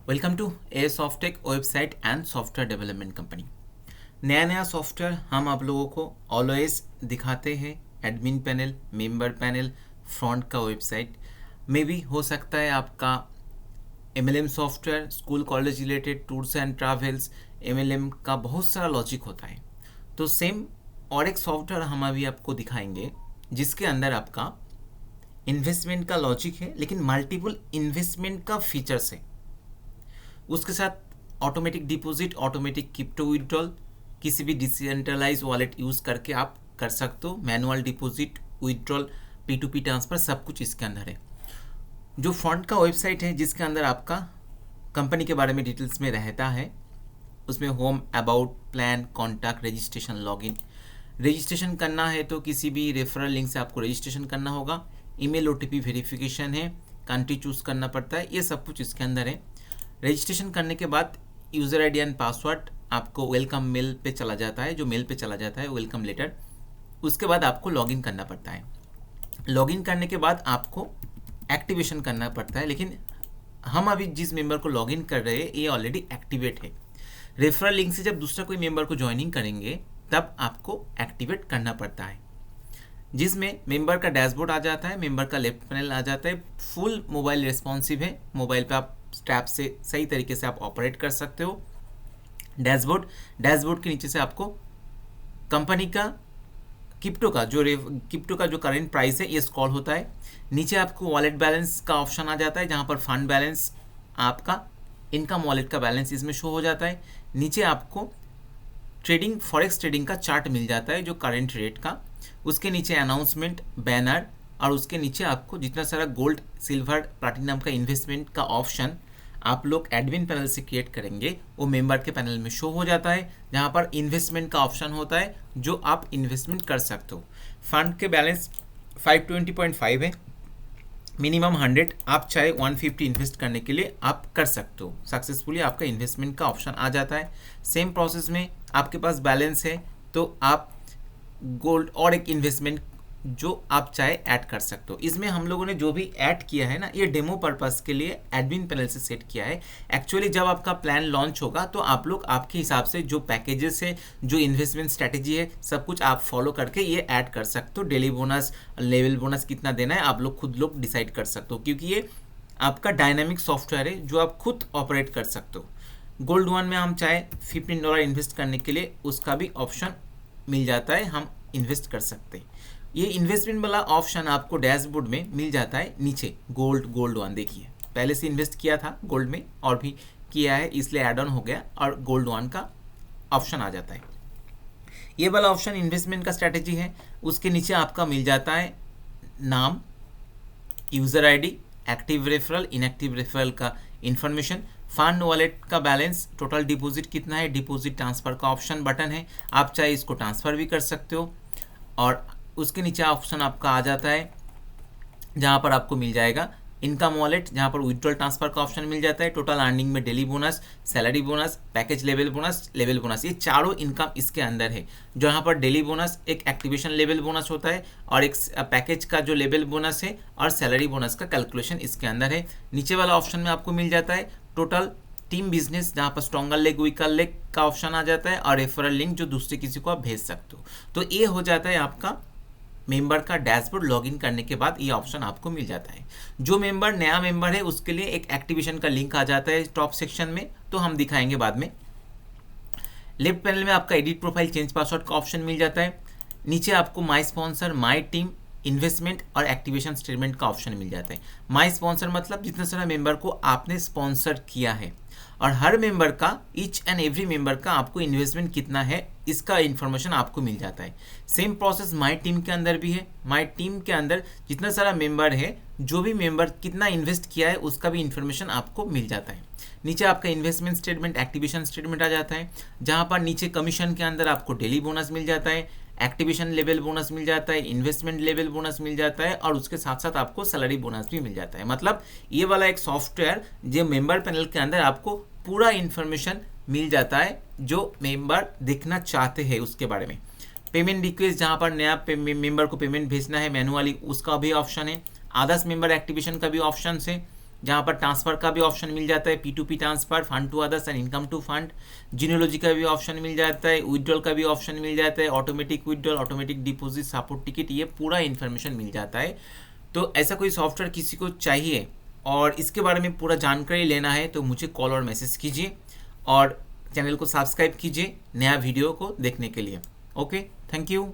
Welcome to a Softech website and software development company. नया नया software हम आप लोगों को ऑलवेज दिखाते हैं। Admin panel, member panel, front का वेबसाइट में भी हो सकता है आपका MLM software, school college related, tours and travels, MLM का बहुत सारा लॉजिक होता है। तो सेम और एक सॉफ्टवेयर हम अभी आपको दिखाएंगे जिसके अंदर आपका इन्वेस्टमेंट का लॉजिक है लेकिन मल्टीपल इन्वेस्टमेंट का फीचर्स है। उसके साथ automatic deposit, automatic crypto withdrawal, किसी भी डिसेंट्रलाइज वॉलेट यूज़ करके आप कर सकते हो। Manual deposit, withdrawal, P2P transfer, सब कुछ इसके अंदर है। जो फ्रंट का वेबसाइट है जिसके अंदर आपका कंपनी के बारे में डिटेल्स में रहता है, उसमें home, about, plan, contact, registration, login. Registration करना है तो किसी भी रेफरल लिंक से आपको रजिस्ट्रेशन करना होगा। ईमेल OTP वेरिफिकेशन है, कंट्री चूज़ करना पड़ता है, ये सब कुछ इसके अंदर है। रजिस्ट्रेशन करने के बाद यूज़र आईडी एंड पासवर्ड आपको वेलकम मेल पे चला जाता है, जो मेल पे चला जाता है वेलकम लेटर। उसके बाद आपको लॉगिन करना पड़ता है। लॉगिन करने के बाद आपको एक्टिवेशन करना पड़ता है, लेकिन हम अभी जिस मेंबर को लॉगिन कर रहे हैं ये ऑलरेडी एक्टिवेट है। रेफरल लिंक से जब दूसरा कोई मेंबर को ज्वाइनिंग करेंगे तब आपको एक्टिवेट करना पड़ता है, जिसमें मेंबर का डैशबोर्ड आ जाता है, मेंबर का लेफ्ट पैनल आ जाता है। फुल मोबाइल रिस्पॉन्सिव है, मोबाइल पे आप टैब से सही तरीके से आप ऑपरेट कर सकते हो। डैशबोर्ड के नीचे से आपको कंपनी का क्रिप्टो का जो करंट प्राइस है ये स्क्रॉल होता है। नीचे आपको वॉलेट बैलेंस का ऑप्शन आ जाता है, जहाँ पर फंड बैलेंस, आपका इनकम वॉलेट का बैलेंस इसमें शो हो जाता है। नीचे आपको ट्रेडिंग, फॉरेक्स ट्रेडिंग का चार्ट मिल जाता है जो करंट रेट का। उसके नीचे अनाउंसमेंट, बैनर, और उसके नीचे आपको जितना सारा गोल्ड, सिल्वर, प्लैटिनम का इन्वेस्टमेंट का ऑप्शन आप लोग एडमिन पैनल से क्रिएट करेंगे वो मेंबर के पैनल में शो हो जाता है, जहां पर इन्वेस्टमेंट का ऑप्शन होता है जो आप इन्वेस्टमेंट कर सकते हो। फंड के बैलेंस 520.5 है, मिनिमम 100, आप चाहे 150 इन्वेस्ट करने के लिए आप कर सकते हो। सक्सेसफुली आपका इन्वेस्टमेंट का ऑप्शन आ जाता है। सेम प्रोसेस में आपके पास बैलेंस है तो आप गोल्ड और एक इन्वेस्टमेंट जो आप चाहे ऐड कर सकते हो। इसमें हम लोगों ने जो भी ऐड किया है ना, ये डेमो पर्पस के लिए एडमिन पैनल से सेट किया है। एक्चुअली जब आपका प्लान लॉन्च होगा तो आप लोग आपके हिसाब से जो पैकेजेस है, जो इन्वेस्टमेंट स्ट्रैटेजी है, सब कुछ आप फॉलो करके ये ऐड कर सकते हो। डेली बोनस, लेवल बोनस कितना देना है आप लोग खुद लोग डिसाइड कर सकते हो, क्योंकि ये आपका डायनामिक सॉफ्टवेयर है जो आप खुद ऑपरेट कर सकते हो। गोल्ड वन में हम चाहे $15 इन्वेस्ट करने के लिए उसका भी ऑप्शन मिल जाता है, हम इन्वेस्ट कर सकते हैं। ये इन्वेस्टमेंट वाला ऑप्शन आपको डैशबोर्ड में मिल जाता है नीचे। गोल्ड वन देखिए, पहले से इन्वेस्ट किया था गोल्ड में और भी किया है, इसलिए ऐड ऑन हो गया और गोल्ड वन का ऑप्शन आ जाता है। ये वाला ऑप्शन इन्वेस्टमेंट का स्ट्रैटेजी है। उसके नीचे आपका मिल जाता है नाम, user ID, active referral, inactive referral का इंफॉर्मेशन, फंड वॉलेट का बैलेंस, टोटल डिपॉजिट कितना है, डिपॉजिट ट्रांसफ़र का ऑप्शन बटन है, आप चाहे इसको ट्रांसफ़र भी कर सकते हो। और उसके नीचे ऑप्शन आपका आ जाता है जहाँ पर आपको मिल जाएगा इनकम वॉलेट, जहाँ पर विड्रॉल ट्रांसफर का ऑप्शन मिल जाता है। टोटल अर्निंग में daily bonus, salary bonus, package level bonus, ये चारों इनकम इसके अंदर है। जहाँ पर डेली बोनस, एक एक्टिवेशन लेवल बोनस होता है और एक पैकेज का जो लेवल बोनस है और सैलरी बोनस का कैलकुलेशन इसके अंदर है। नीचे वाला ऑप्शन में आपको मिल जाता है टोटल टीम बिजनेस, जहाँ पर स्ट्रॉन्गर लेग, वीकर लेग का ऑप्शन आ जाता है और रेफरल लिंक जो दूसरे किसी को आप भेज सकते हो। तो ये हो जाता है आपका मेंबर का डैशबोर्ड। लॉगिन करने के बाद ये ऑप्शन आपको मिल जाता है। जो मेंबर नया मेंबर है उसके लिए एक एक्टिवेशन का लिंक आ जाता है टॉप सेक्शन में, तो हम दिखाएंगे बाद में। लेफ्ट पैनल में आपका एडिट प्रोफाइल, चेंज पासवर्ड का ऑप्शन मिल जाता है। नीचे आपको माई स्पॉन्सर, माई टीम, इन्वेस्टमेंट और एक्टिवेशन स्टेटमेंट का ऑप्शन मिल जाता है। माई स्पॉन्सर मतलब जितने सारे मेंबर को आपने स्पॉन्सर किया है, और हर मेंबर का, ईच एंड एवरी मेंबर का आपको इन्वेस्टमेंट कितना है इसका इन्फॉर्मेशन आपको मिल जाता है। सेम प्रोसेस माई टीम के अंदर भी है। माई टीम के अंदर जितना सारा मेंबर है, जो भी मेंबर कितना इन्वेस्ट किया है उसका भी इन्फॉर्मेशन आपको मिल जाता है। नीचे आपका इन्वेस्टमेंट स्टेटमेंट, एक्टिवेशन स्टेटमेंट आ जाता है, जहाँ पर नीचे कमीशन के अंदर आपको डेली बोनस मिल जाता है, एक्टिवेशन लेवल बोनस मिल जाता है, इन्वेस्टमेंट लेवल बोनस मिल जाता है और उसके साथ साथ आपको सैलरी बोनस भी मिल जाता है। मतलब ये वाला एक सॉफ्टवेयर जो मेंबर पैनल के अंदर आपको पूरा इन्फॉर्मेशन मिल जाता है जो मेंबर देखना चाहते हैं उसके बारे में। पेमेंट रिक्वेस्ट, जहाँ पर नया मेंबर को पेमेंट भेजना है मैनुअली, उसका भी ऑप्शन है। आदर्श मेंबर एक्टिवेशन का भी ऑप्शन है। जहाँ पर ट्रांसफ़र का भी ऑप्शन मिल जाता है, P2P transfer, fund to others and income to fund, genealogy का भी ऑप्शन मिल जाता है, विड्रॉल का भी ऑप्शन मिल जाता है, automatic withdrawal, automatic deposit, support ticket, ये पूरा इन्फॉर्मेशन मिल जाता है। तो ऐसा कोई सॉफ्टवेयर किसी को चाहिए और इसके बारे में पूरा जानकारी लेना है तो मुझे कॉल और मैसेज कीजिए और चैनल को सब्सक्राइब कीजिए नया वीडियो को देखने के लिए। Okay, thank you.